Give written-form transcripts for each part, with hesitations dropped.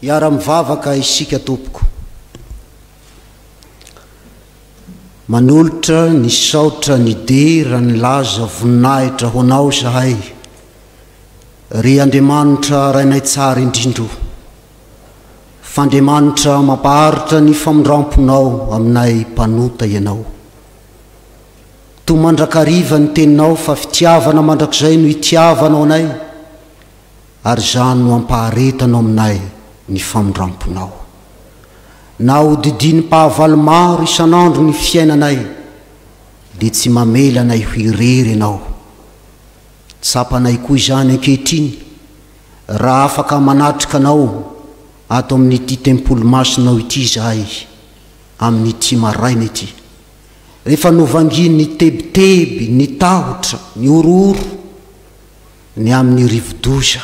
Iara-mivavaka isika tompoko. Manolotra ny saotra ny dera ny laza voninahitra ho anao zahay. Ry Andriamanitra rainay tsara indrindro. Fandriamanitra mampaharitra ny famondramponao aminay mpanota ianao. To mandrakariva ny teninao fa fitiavana mandrakizay no itiavanao anay. Ary zany no ampaharetanao aminay ny famondramponao. Na ho didiny mpahavalo maro isanandro ny fiainanay, dia tsy mamela anay ho irery ianao. Tsapanay koa izany ankehitriny, raha afaka manatrika anao ato amin'ity tempolo masinao ity zahay, amin'ity maraina ity. Rehefa novanginy ny tebiteby, ny tahotra, ny orooro, ny amin'ny rivodoza.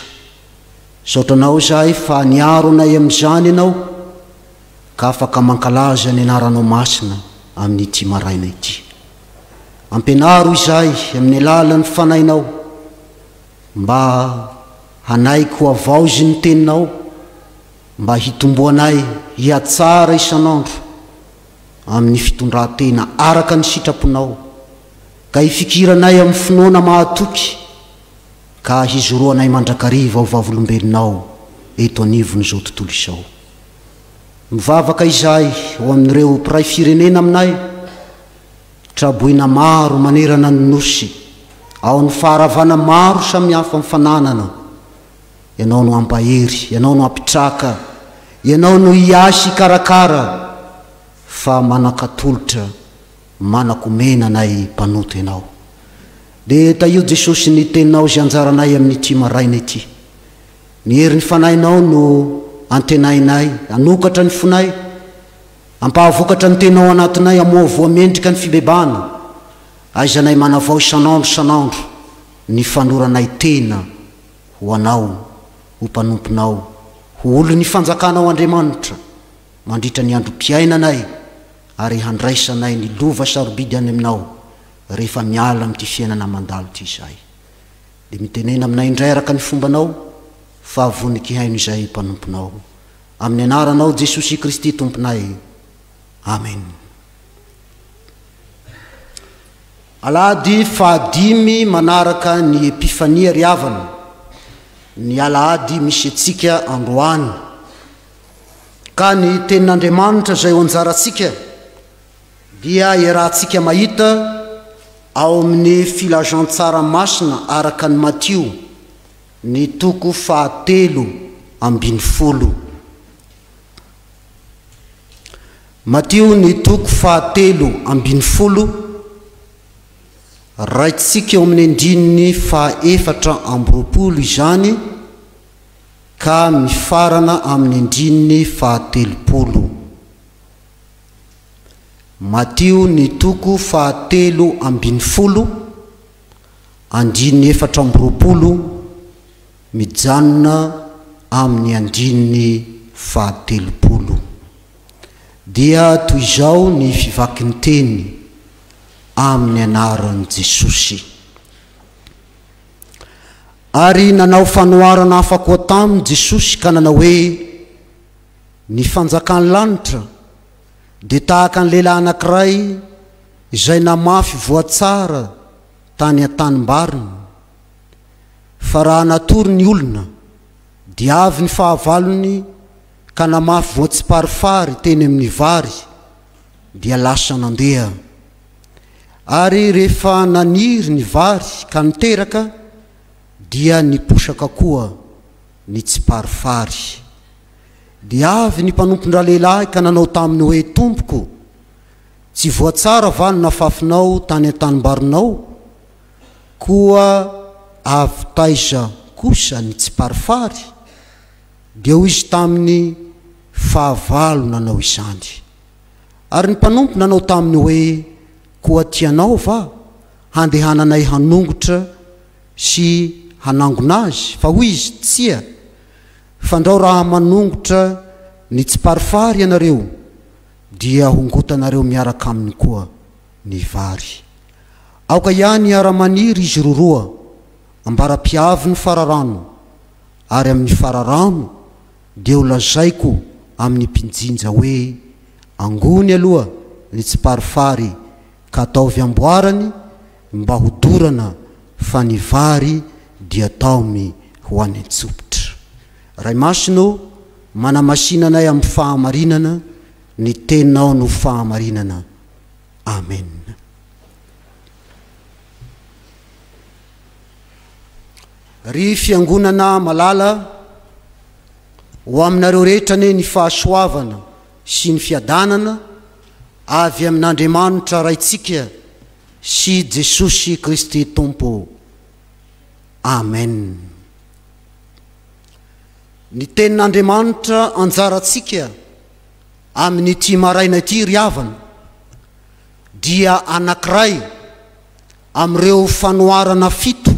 Saotranao zahay fa niaro anay amin'izany ianao, ka afaka mankalaza ny anaranao masina amin'ity maraina ity. Ampianaro izahay amin'ny alalan'ny fanainao, mba hanaiko avaozy ny teninao, mba hitomboanay hiatsara isanandro amin'ny fitondran-tena araka ny sitraponao, ka hifikiranay amin'ny finoana mahatoky, ka hizoroanay mandrakariva ho vavolombelonao eto anivon'izao tontolo izao. Mivavaka izahay ho amin'ireo mpiray firenena aminay, traboina maro manerana ny nosy, ao ny faharavana maro samihafa mifananana. Ianao no ampahery, ianao no ampitraka, ianao no hiasy karakara, fa manakatolotra, manakomena anay mpanota ianao. Dia taio Jesosy ny teninao izay anjaranay amin'ity maraina ity. Ny herin'ny fanainao no antenainay, anokatra ny fonay, ampahavokatra ny tenao anatinay, amoa voamendrika ny fibebana, aizanay manavao isanandro ny fanoranay tena ho anao, ho mpanomponao, ho olo ny fanjakanao Andriamanitra, mandritra ny androm-piainanay, ary handraisanay ny lova sarobidy any aminao rehefa miala amin'ity fiainana mandalo ity izay. Dia mitenena aminay indray araka ny fombanao, fa vonika haino izay mpanomponao. Amin'ny anaranao Jesosy Kristy tomponay. Amen. Alahady fahadimy manaraka ny epifania ry havana. Ny alahady misy antsika androany. Ka ny tenin'Andriamanitra izay ho anjarantsika dia iarahantsika mahita ao amin'ny filazantsara masina araka ny Matio ny toko 7:10. Matio ny toko 7:10, raitsika eo amin'ny andininy 4:20 izany ka mifarana amin'ny andininy 30. Matio ny toko 7:10, andininy 4:20, mijanona amin'ny andininy 30. Dia toy izao ny fivaky ny teny amin'ny anaran'i Jesosy. Ary nanao fanoharana afaka taminy Jesosy ka nanao hoe, ny fanjakany lanitra dia tahaka ny lehilahy anankiray izay namafy voatsara tany an-tanimbariny. Fa raha natory ny olona dia avy ny fahavalony ka namafy voatsiparifary teny amin'ny vary, dia lasa nandeha. Ary rehefa naniry ny vary ka niteraka, dia niposaka koa ny tsiparifary. Dia avy ny mpanompondraha lehilahy ka nanao taminy hoe, tompoko, tsy voatsara va ny nafafinao tany an-tanimbarinao, koa avy taiza kosa ny tsiparifary? Dia hoy izy taminy, fahavalo nanao izany. Ary ny mpanompo nanao taminy hoe, koa tianao va handehananay hanongotra sy hanangona azy? Fa hoy izy, tsia, fandrao raha manongotra ny tsiparifary ianareo, dia hongotanareo miaraka aminy koa ny vary. Aoka ihany ara-maniry izy roroa, ambara-piavy ny fararano, ary amin'ny fararano dia ho lazaiko amin'ny mpinjinja hoe angony aloha ny tsy parifary ka ataovy amboarany mba hodorana fa ny vary dia taomy ho any an-tsopotra. Ray masino manamasinanay amin'ny fahamarinana, ny teninao no fahamarinana. Amen. Ry fiangonana malala ho aminareo rehetra ne ny fahasoavana sy ny fiadanana avy amin'Andriamanitra raitsika sy Jesosy Kristy Tompo. Amen. Ny tenin'Andriamanitra anjaratsika amin'ity maraina ity ry havana dia anankiray amin'ireo fanoarana 7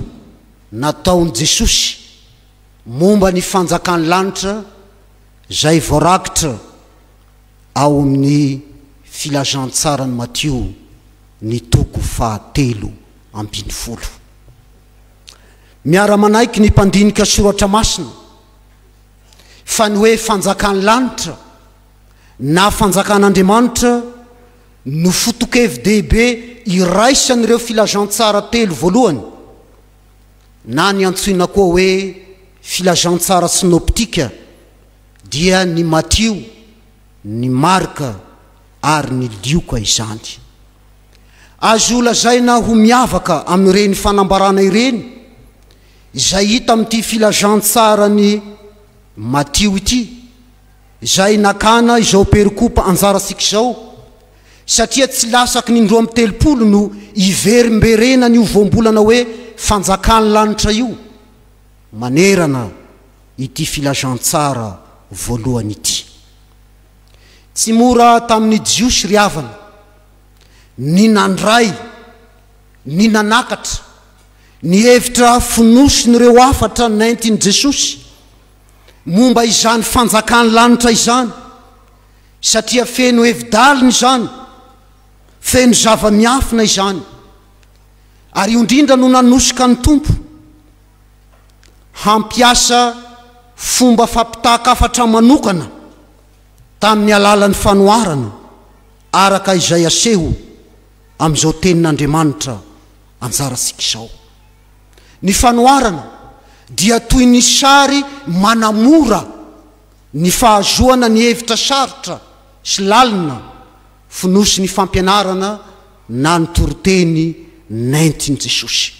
nataon'i Jesosy momba ny fanjakan'ny lanitra izay voarakitra ao amin'ny filazantsarany Matteo ny toko 7:12. Miara-manaiky ny mpandinika soratra masina fa ny hoe fanjakan'ny lanitra na fanjakan'Andriamanitra no foto-kevin-dehibe iraisan'ireo filazantsara 3 voalohany, na ny antsoina koa hoe filazantsara synoptika dia ny Matteo, ny Marka ary ny Lioka izany. Azo lazaina ho miavaka amin'ireny fanambarana ireny izay hita amin'ity filazantsara ny Matteo ity, izay nakana izao perikopa anjarasika izao, satria tsy lasaky ny 2:30 no iverimberena ny hovombolana hoe fanjakan'ny lanitra io manerana ity filazantsara voalohany ity. Tsy mora tamin'ny jiosy ry havana ny nandray, ny nanakatra, ny hevitra finosin'ireo afatra naintin'i Jesosy momba izany fanjakan'ny lanitra izany, satria feno hevidalina izany, feno zava-miafina izany. Ary indrindra no nanosika ny tompo hampiasa fomba fampitahakafatra manokana tamin'ny alalan'ny fanoarana araka izay aseho amin'izao tenin'Andriamanitra anjaratsika izao. Ny fanoarana dia toy ny sary manamora ny fahazoana ny hevitra sarotra sy lalina finosy ny fampianarana na ny toroteny naintin'i Jesosy.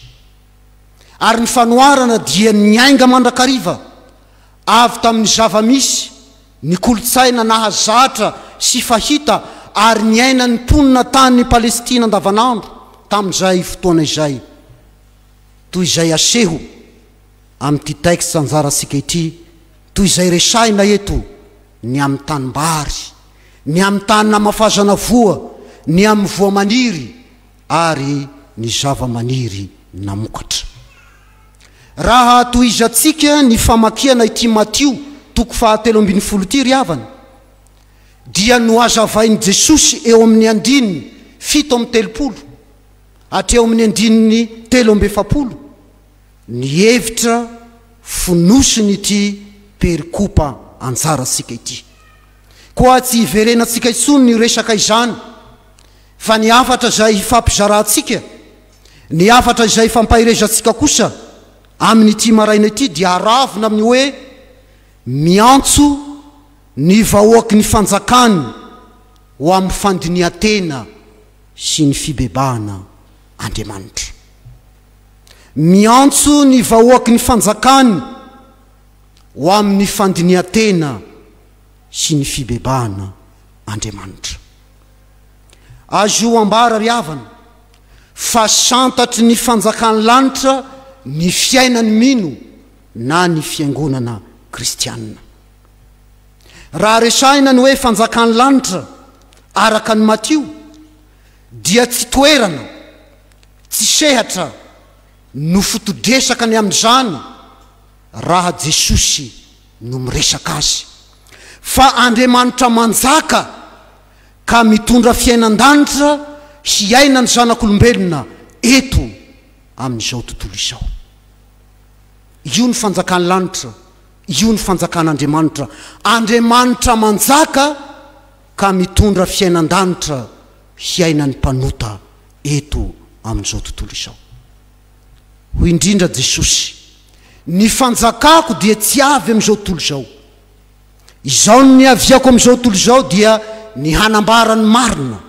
Ary ny fanoarana dia ny ainga mandrakariva avy tamin'ny zava-misy, ny kolotsaina nahazatra sy fahita ary ny aina ny mponina tany Palestina andavanandro tamin'izay fotoana izay, toy izay aseho amin'ity texte anjaratsika ity, toy izay resaina eto ny amin'ny tanimbary, ny amin'ny tany namafazana voa, ny amin'ny voa maniry ary ny zava-maniry namokatra. Raha toizatsika ny famakiana ity Matteo toko 7:12 ity ry havana, dia no azavain'i Jesosy eo amin'ny andininy 7:30 hatreo amin'ny andininy 3:70 ny hevitra finosiny ity perikopa anjaratsika ity. Koa tsy hiverenatsika intsony ny resaka izany, fa ny afatra izay hifampizaratsika, ny afatra izay fampahirezatsika kosa amin'ity maraina ity dia aravina amin'ny hoe miantso ny vahoaky ny fanjakany ho amin'ny fandinian-tena sy ny fibebahana Andriamanitra. Miantso ny vahoaky ny fanjakany ho amin'ny fandinian-tena sy ny fibebahana Andriamanitra. Azo ambara ry havana fa santatry ny fanjakan'ny lanitra ny fiainany mino na ny fiangonana kristianina. Raha resaina ny hoe fanjakan'ny lanitra araka ny Matteo dia tsy toerana, tsy sehatra no fotodresaka ny amin'izany raha Jesosy no miresaka azy, fa Andriamanitra manjaka ka mitondra fiainan-danitra sy aina ny zanak'olombelona eto amin'izao tontolo izao. Io ny fanjakan'ny lanitra io ny fanjakan'Andriamanitra. Andriamanitra manjaka ka mitondra fiainan-danitra hiainan'ny mpanota eto amin'izao tontolo izao. Hoy indrindra Jesosy, ny fanjakako dia tsy avy amin'izao tontolo izao. Izao ny aviako amin'izao tontolo izao dia ny hanambarany marina.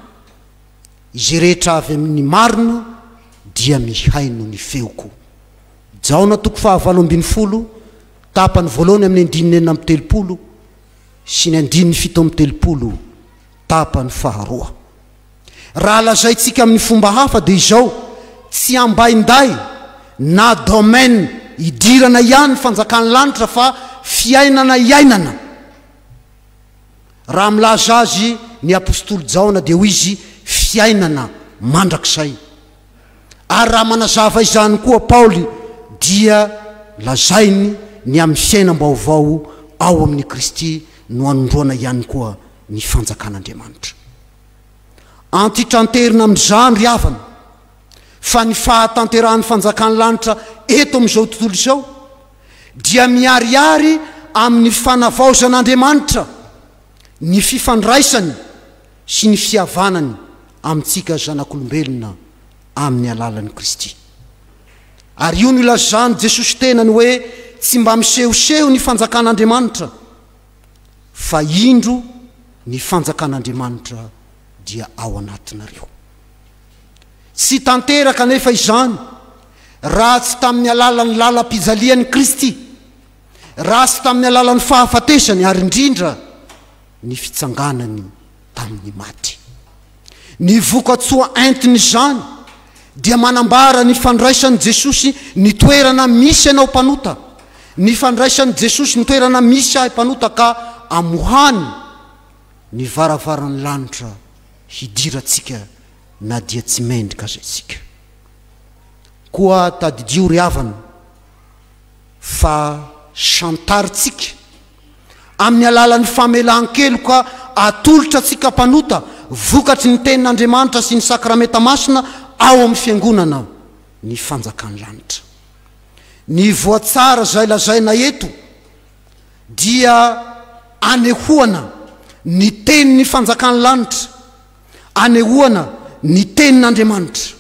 Izay rehetra avy amin'ny marina dia mihaino ny feoko. Jaona 7:20, tapany voalohany amin'ny 9:30 sy ny 9:7, tapany 2. Raha lazaitsika amin'ny fomba hafa dia izao, tsy ambainday na domaine idirana ihany fanjakan'ny lanitra fa fiainana iainana. Raha milaza azy ny apôstôly Jaona dia hoy izy fiainana mandrakizay. Ary raha manazava izany koa Paoly dia lazainy ny amin'ny fiainam-baovao ao amin'ny Kristy no anondroana ihany koa ny fanjakan'Andriamanitra. Antitanterina amin'izany ry havana fa ny fahatanterahany fanjakan'ny lanitra eto amin'izao tontolo izao dia miariary amin'ny fanavaozan'Andriamanitra, ny fifandraisany sy ny fihavanany amintsika zanak'olombelona amin'ny alalan'i Kristy. Ary io no ilazany Jesosy tenany hoe tsy mba misehoseho ny fanjakan'Andriamanitra, fa indro ny fanjakan'Andriamanitra dia ao anatinareo. Tsy tanteraka nefa izany raha tsy tamin'ny alalan'ny lalam-pijalian'i Kristy, raha tsy tamin'ny alalan'ny fahafatesany, ary indrindra ny fitsanganany tamin'ny maty. Ny vokatsoa entiny izany dia manambara ny fandraisan'i Jesosy ny toerana misy ianao mpanota, ny fandraisan'i Jesosy ny toerana misy ahy mpanota, ka amohany ny varavaran'ny lanitra hidirantsika na dia tsy mendrika aza itsika. Koa tadidio ry havana fa santaritsika amin'ny alalan'ny famelan-kelo ka atolotra atsika mpanota vokatry ny tenin'Andriamanitra sy ny sakramenta masina ao amin'ny fiangonana ny fanjakan'ny lanitra. Ny voatsara zay lazaina eto dia anehoana ny tenin'ny fanjakan'ny lanitra, anehoana ny tenin'Andriamanitra.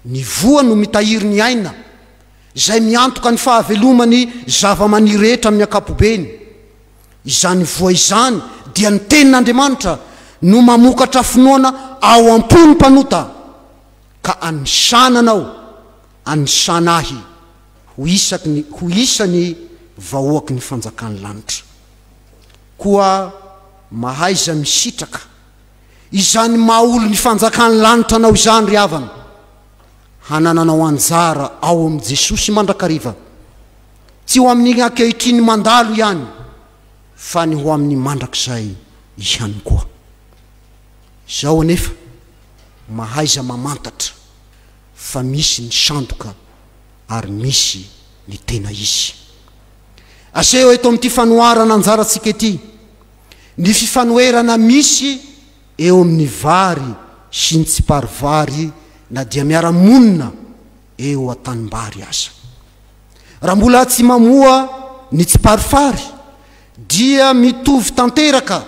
Ny voa no mitahiry ny aina zay miantoka ny fahavelomany zava-maniry rehetra amin'ny ankapobeny. Izany voa izany dia ny tenin'Andriamanitra no mamokatra finoana ao am-pony mpanota, ka anisananao, anisanahy ho isany vahoaky ny fanjakan'ny lanitra. Koa mahaiza misitraka izany mahaolo ny fanjakan'ny lanitra anao izany ry havana, hanananao anjara ao amin'i Jesosy mandrakariva, tsy ho amin'ny ankehitriny mandalo ihany, fa ny ho amin'ny mandrakizay ihany koa. Izao anefa mahaiza mamantatra fa misy ny sandoka ary misy ny tena izy. Aseho eto amin'ity fanoharana anjarantsika ety, ny fifanoherana misy eo amin'ny vary sy ny tsiparivary na dia miara-monina eo an-tanimbary aza. Raha mbola tsy mamoa ny tsiparivary dia mitovy tanteraka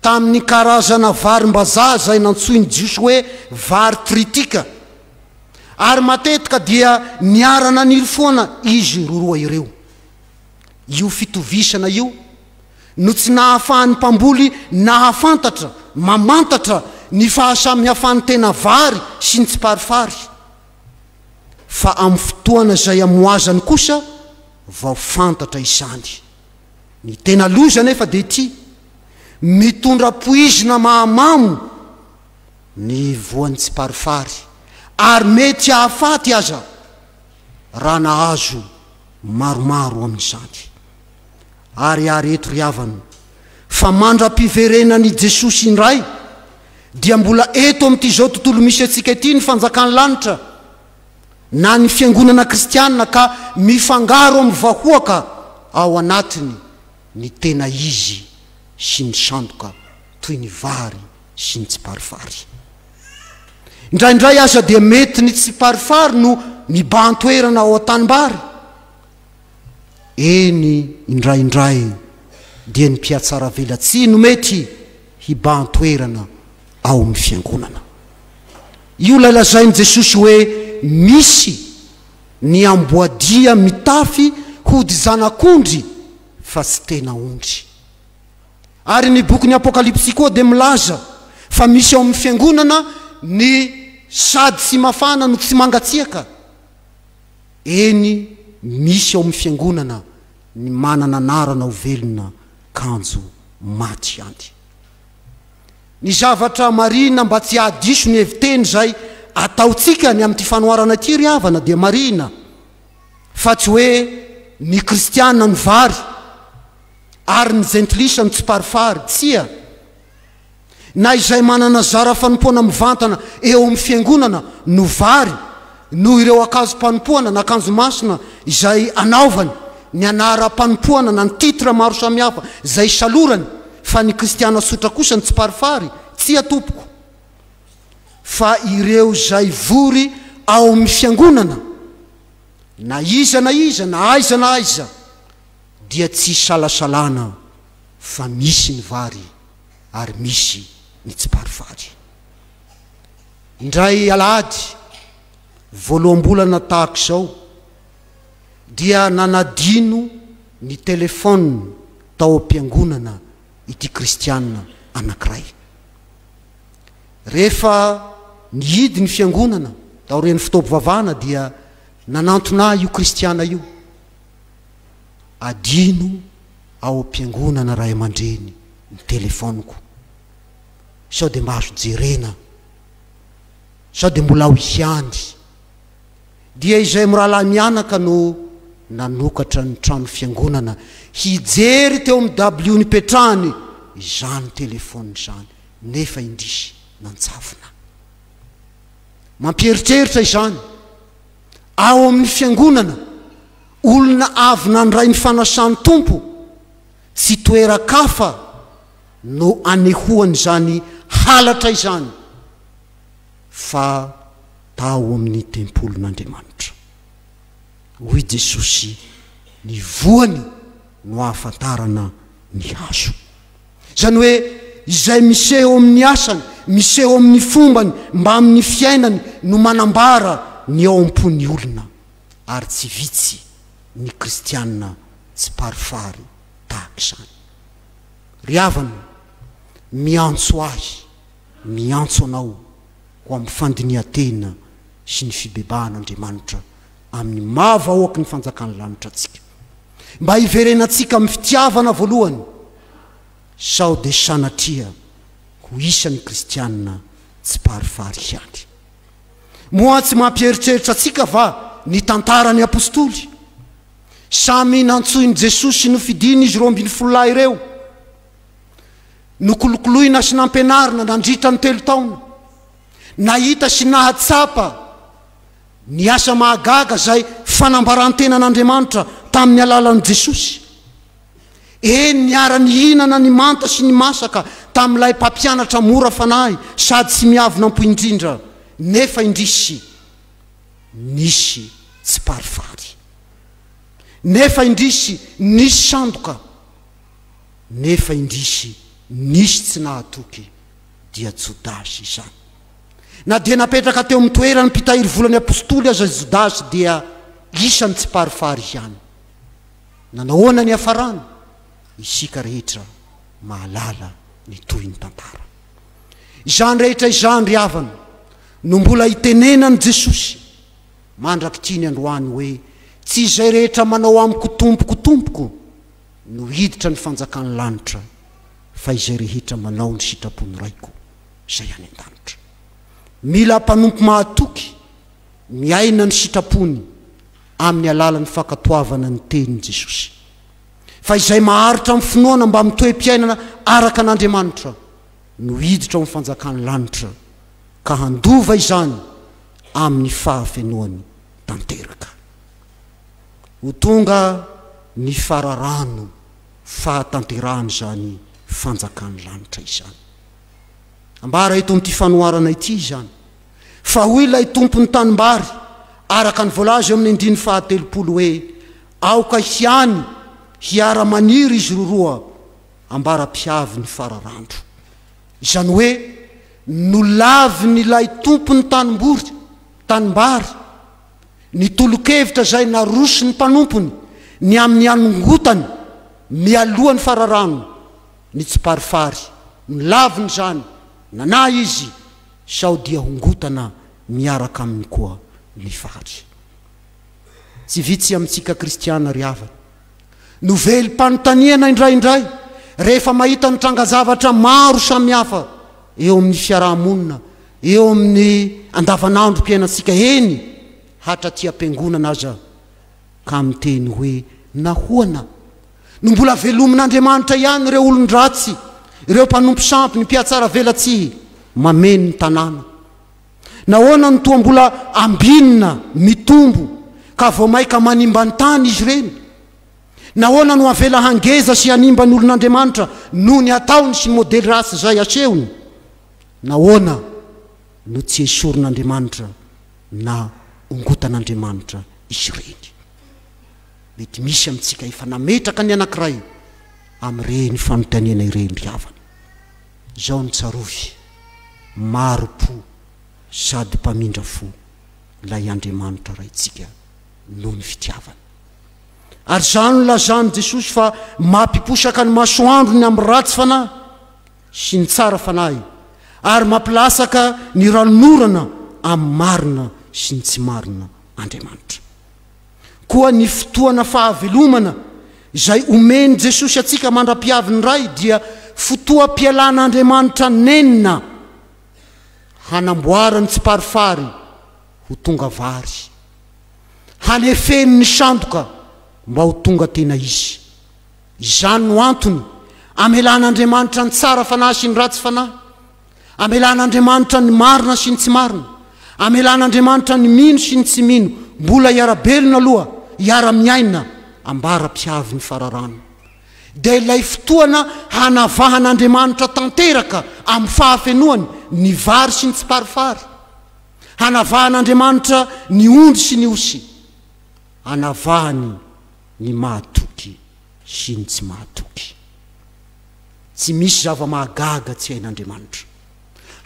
tamin'ny karazana varim-bazaha zay nantsoiny Jiosy hoe vary tritika, ary matetika dia niarana niry foana izy roroa ireo. Io fitovisana io no tsy nahafahan'ny mpamboly nahafantatra, mamantatra ny fahasamihafany tena vary sy ny tsiparifary, fa amin'ny fotoana zay amoazany kosa vao fantatra izany. Ny tena loza nefa dia ity, mitondra poizina mahamamo ny voan'ny tsiparifary, ary mety hahafaty aza raha nahazo maromaro amin'izany. Ary eto ry havana fa mandram-piverenany Jesosy indray dia mbola eto amin'ity zao tontolo misy atsika ety ny fanjakan'ny lanitra na ny fiangonana kristianina, ka mifangaro amin'ny vahoaka ao anatiny ny tena izy sy ny sandoka toy ny vary sy ny tsiparifary. Indraindray aza dia mety ny tsiparifary no mibantoerana ao an-tanimbary. eny indraindray dia ny mpiatsara vela tsy no mety hibantoerana ao amin'ny fiangonana. Io lalazainy Jesosy hoe misy ny amboadia mitafy hody zanak'ondry fa tsy tena ondry. Ary ny boky ny Apokalipsy koa dia milaza fa misy ao amin'ny fiangonana ny sady tsy mafana no tsy mangatsiaka. Eny misy ao amin'ny fiangonana ny manana anarana ho velona kanjo maty andy. Ny zavatra marina mba tsy hadiso ny heviteny zay ataotsika ny amin'ity fanoharana ity ry havana dia marina, fa tsy hoe ny kristiana ny vary ary ny jentilisa ny tsiparifary, tsia. Na izay manana zara fanompoana mivantana eo amin'ny fiangonana no vary, no ireo akanjo panompoana na akanjo masina izay anaovany, ny anara-panompoana na ny titra maro samihafa zay salorany, fa ny kristiana sotra kosa ny tsiparifary, tsia tompoko. Fa ireo zay vory ao amin'ny fiangonana, na iza na iza, na aiza na aiza, dia tsy salasalana fa misy ny vary ary misy ny tsiparifary. Indray alahady voalohambolana tahaka izao dia nanadino ny telefôna tao am-piangonana ity kristianina anankiray. Rehefa nihidy ny fiangonana tao reny fitaopovavahana dia nanantona io kristiana io, adino ao am-piangonana ray aman-dreny ny telefoniko, sao dia mba azo jerena, sao dia mbola ho iandry. Dia izay mirahalahy mianaka no nanokatra ny trano fiangonana hijery teo amin'ny W ny petrahany izany telefôna izany, nefa indrisy nantsafina. Mampieritreritra izany ao amin'ny fiangonana, olona avy nandray ny fanasany tompo, tsy toera-kafa no anehoany zany halatra izany, fa tao amin'ny tempolin'Andriamanitra. Hoy Jesosy, ny voany no ahafantarana ny azo. Zany hoe izay miseho amin'ny asany, miseho amin'ny fombany, mba amin'ny fiainany no manambara ny ao am-pony olona, ary tsy vitsy ny kristianina tsy parifary tahaka izany. Ry havana, miantso ahy, miantso anao ho amin'ny fandinihan-tena sy ny fibebahan'Andriamanitra amin'ny mahavahoaka ny fanjakany lanitra antsika, mba hiverenantsika amin'ny fitiavana voalohany, sao dia sanatria ho isan'ny kristianina tsy parifary ihany. Moa tsy mampieritreritra antsika va ny tantaran'ny apôstoly, samy nantsoiny Jesosy no fidiny izy 12 lahy ireo, nokolokoloina sy nampianarina nandritra ny 3 taona, nahita sy nahatsapa ny asa mahagaga zay fanambarantena n'Andriamanitra tamin'ny alalan'i Jesosy. Niara ny hinana ny manta sy ny masaka tamin'ilay mpampianatra mora fanahy sady tsy miavina ampoindrindra, nefa indrisy nisy tsy parifary, nefa indrisy nisy sandoka, nefa indrisy nisy tsy nahatoky, dia Jodasy izany. Na dia napetraka teo amin'ny toerany mpitahiry volan'ny apôstoly aza Jodasy dia isany tsy parifary ihany. Nanahoana ny hafarana? Isika rehetra mahalala ny toy ny tantara. Izany rehetra izany ry havana no mbola hitenenany Jesosy mandraky tiany androany hoe tsy izay rehetra manao amiko tompoko no hiditra ny fanjakany lanitra, fa izay rehetra manao ny sitrapony raiko izay any an-danitra. Mila mpanompo mahatoky miaina ny sitrapony amin'ny alalan'ny fankatoavana ny tenin'i Jesosy, fa izay maharitra amin'ny finoana mba mitoe-piainana araka an'Andriamanitra no hiditra ao amin'ny fanjakany lanitra, ka handova izany amin'ny fahafenoany tanteraka. Ho tonga ny fararano fahatanterahany zany fanjakany lanitra izany. Ambara eto amin'ity fanoharana ity izany, fa hoy ilay tompon'ny tanimbary araka ny voalaza eo amin'ny 9 faha 30 hoe aoka hiany hiara-maniry izy roroa ambara-piavy ny fararandro. Izany hoe no lavy nylay tompony tanimbary ny tolo-kevitra zay naroso ny mpanompony ny amin'ny anongotany mialohany fararano ny tsiparifary ny laviny zany nana izy sao dia hongotana miaraka aminy koa ny vary. Tsy vitsy amintsika kristiana ry havana no vely-panontaniana indraindray rehefa mahita nitranga zavatra maro samihafa eo amin'ny fiarahamonina, eo amin'ny andavanandrom-piainantsika eny hatra ty ampiangonana aza ka miteny hoe nahoana no mbola velomin'Andriamanitra ihany ireo olon-dratsy, ireo mpanompo sampy, ny mpiatsara velatsihy mameno ny tanàna. Nahoana no toa mbola ambinina mitombo ka vao maika manimba ny tany izy reny. Nahoana no avela hangeza sy hanimba ny olon'Andriamanitra no ny ataony sy ny modely rasy zay asehony. Nahoana no tsy esorin'Andriamanitra na ongotan'Andriamanitra izy reny. Mety misy amintsika efa nametraka ny anankiray amin'ireny fanontaniana ireny ry havana. Zao ny tsarovy maro-po sady mpamindra fo lay Andriamanitra raitsika noho ny fitiavana. Ary zany lazany Jesosy fa mampiposaka ny masoandro ny amin'ny ratsy fanahy sy ny tsara fanahy, ary mampilasaka ny ranonorana amin'ny marina sy ny tsy marina Andriamanitra. Koa ny fotoana fahavelomana izay omeny Jesosy atsika mandra-piaviny ray dia fotoam-pialan'Andriamanitra nenina hanamboarany tsiparifary ho tonga vary, hanefeny ny sandoka mba ho tonga tena izy. Izany no antony amelan'Andriamanitra ny tsara fanahy sy ny ratsy fanahy, amelan'Andriamanitra ny marina sy ny tsy marina, amelan'Andriamanitra ny mino sy ny tsy mino, mbola iara-belona aloha, iara-miaina ambara-piavy ny fararano. Dia ilay fotoana hanavahan'Andriamanitra tanteraka amin'ny fahafenoany ny vary sy ny tsiparifary, hanavahan'Andriamanitra ny ondry sy ny osy, hanavahany ny mahatoky sy ny tsy mahatoky. Tsy misy zava-mahagaga tsy hain'Andriamanitra.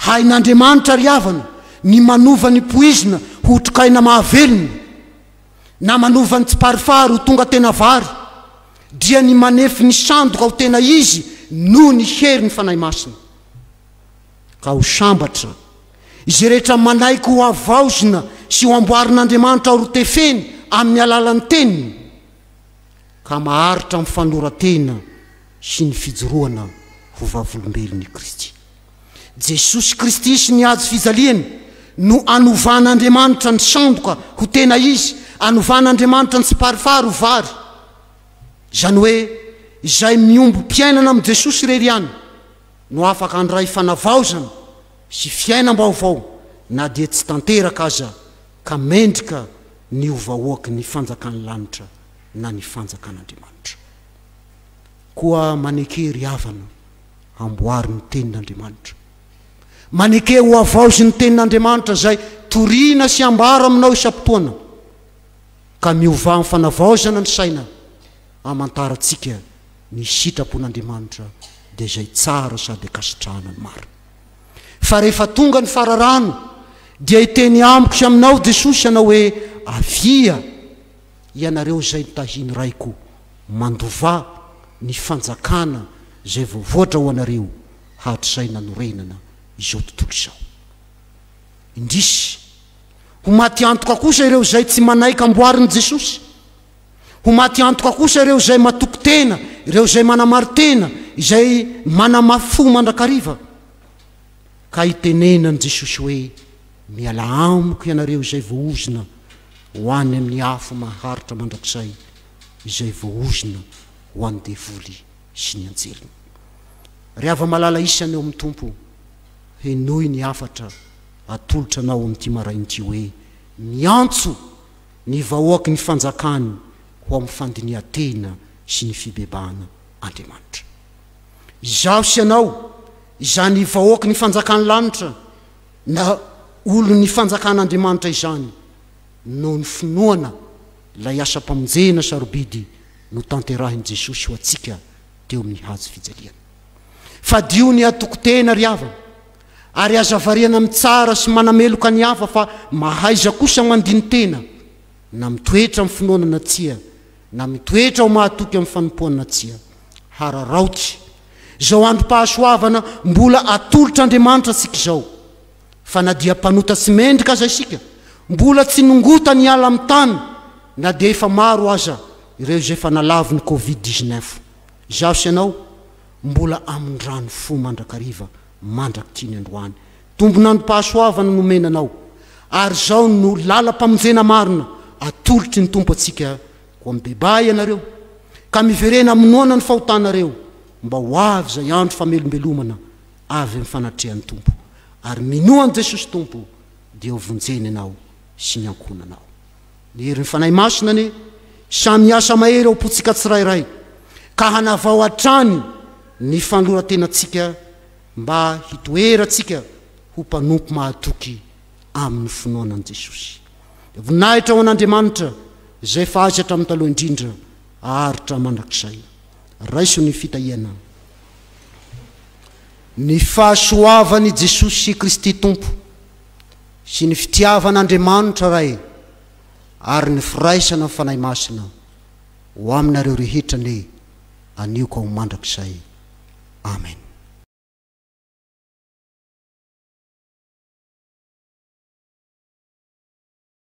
Hain'Andriamanitra ry havana ny manova ny poizina ho otrikaina mahavelona, na manova ny tsiparifary ho tonga tena vary, dia ny manefy ny sandoka ho tena izy noho ny hery ny fanahy masina. Ka ho sambatra izy rehetra manaiky ho avaozina sy ho amboarin'Andriamanitra ho rotefeny amin'ny alalan'ny teniny, ka maharitra amin'ny fanoratena sy ny fijoroana ho vavolombelon'i Kristy. Jesosy Kristy sy ny azo fijaliany no anovan'Andriamanitra ny sandoka ho tena izy, anovan'Andriamanitra ny tsiparifary ho vary. Zany hoe izay miombo-piainana amin'ny Jesosy rery ihany no afaka handray fanavaozana sy fiainam-baovao, na dia tsy tanteraka aza ka mendrika ny ovahoaky ny fanjakan'ny lanitra na ny fanjakan'Andriamanitra. Koa maneke ry havana amboary ny tenin'Andriamanitra, maneke ho avaozy ny tenin'Andriamanitra zay toriana sy ambara aminao isam-potoana, ka miova amin'ny fanavaozana ny saina amantarantsika ny sitrapon'Andriamanitra dia zay tsara sady akasitrahana ny marina. Fa rehefa tonga ny fararano dia hiteny amiko sy aminao Jesosy ianao hoe avia ianareo zay tahiny raiko mandova ny fanjakana zay voavoatra ho anareo hatr'izay nanorenana izao tontolo izao. Indrisy ho maty antoka kosa ireo zay tsy manaiky amboarin'i Jesosy, ho maty antoka kosa ireo zay matoky tena, ireo zay manamary tena, izay manamafo mandrakariva, ka hitenenan'i Jesosy hoe miala amiko ianareo izay voaozina ho any amin'ny afo maharitra mandrakizay, izay voaozina ho an'ny devoly sy ny anjeliny. Rehefa malala isany eo amin'ny tompo, henoy ny afatra atolotra anao amin'ity marain'ity hoe miantso ny vahoaky ny fanjakany ho amin'ny fandinihan-tena sy ny fibebahana Andriamanitra. Izaho sy anao izany vahoaky ny fanjakany lanitra na olo ny fanjakan'Andriamanitra izany, no ny finoana lay asa-pamonjena sarobidy no tanterahin' Jesosy ho atsika teo amin'ny hazo fijaliana. Fa dio ny atoko-tena ry havana, ary azavariana amin'ny tsara sy manameloka ny hafa fa mahaiza kosa mandiny tena na mitoetra amin'ny finoanana tsia na mitoetra ho mahatoky amin'ny fanompoana tsia. Hararaoty zao androm-pahasoavana mbola atolotra Andriamanitra sika zao, fa na dia mpanota tsy mendrika aza isika, mbola tsy nongota ny ala amin'ny tany, na dia efa maro aza ireo izay efa nalavi ny Covid-19. Zaho sy ianao mbola amin'ny rano fo mandrakariva mandraky tiany androany. Tombon'androm-pahasoavana nomenanao, ary zao no lalam-pamonjena marina atolotry ny Tompo atsika ko amin'ny bebay ianareo, ka miverena aminoana ny fahotanareo mba ho avy zay andro famelombelomana avy amin'ny fanatrehan'ny Tompo, ary minoan' Jesosy Tompo dia ho vonjeny ianao sy ny ankonanao. Ny herin'ny fanahy masina ne samy asa mahery ao apotsika tsirairay, ka hanavao hatrany ny fanloratenantsika mba hitoeratsika ho mpanompo mahatoky amin'ny finoanan'i Jesosy. Voninahitra ho an'Andriamanitra zay fa azy hatramin'ny taloha indrindra aharitra mandrakizay. Raiso ny fitahiana. Ny fahasoavan'i Jesosy Kristy Tompo sy ny fitiavan'Andriamanitra ray ary ny firaisana amin'ny fanahy masina ho aminareo rehetra ne anio ka ho mandrakizay. Amen.